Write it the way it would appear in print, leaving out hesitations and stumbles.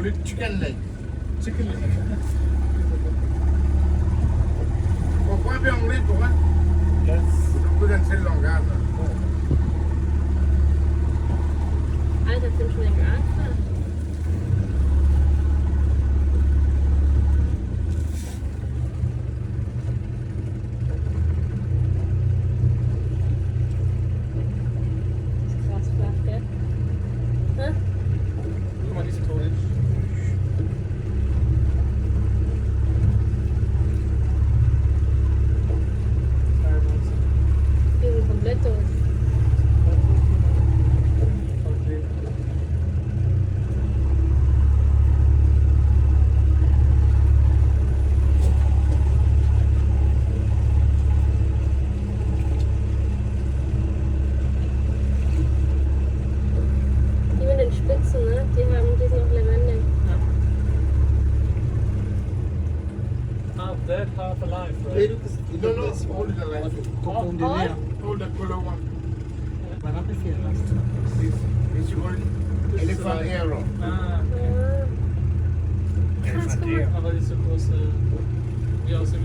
with chicken leg. Chicken leg. Pourquoi bien anglais, pourquoi? Yes. Non pueden ser longas. Alter, sind schon länger angefangen. Das ist krass flach, gell? Hä? Guck mal, die ist tot. Die sind komplett tot. Okay. Die mit den Spitzen, ne? Die sind noch lebendig. Half dead, half alive, right? No, no, hold the line. Kokondinea. Hold the color one. Waarop is die last? This is called elephant arrow. Ah, Ah. Krass, guck mal. aber die ist so groß, wie aus dem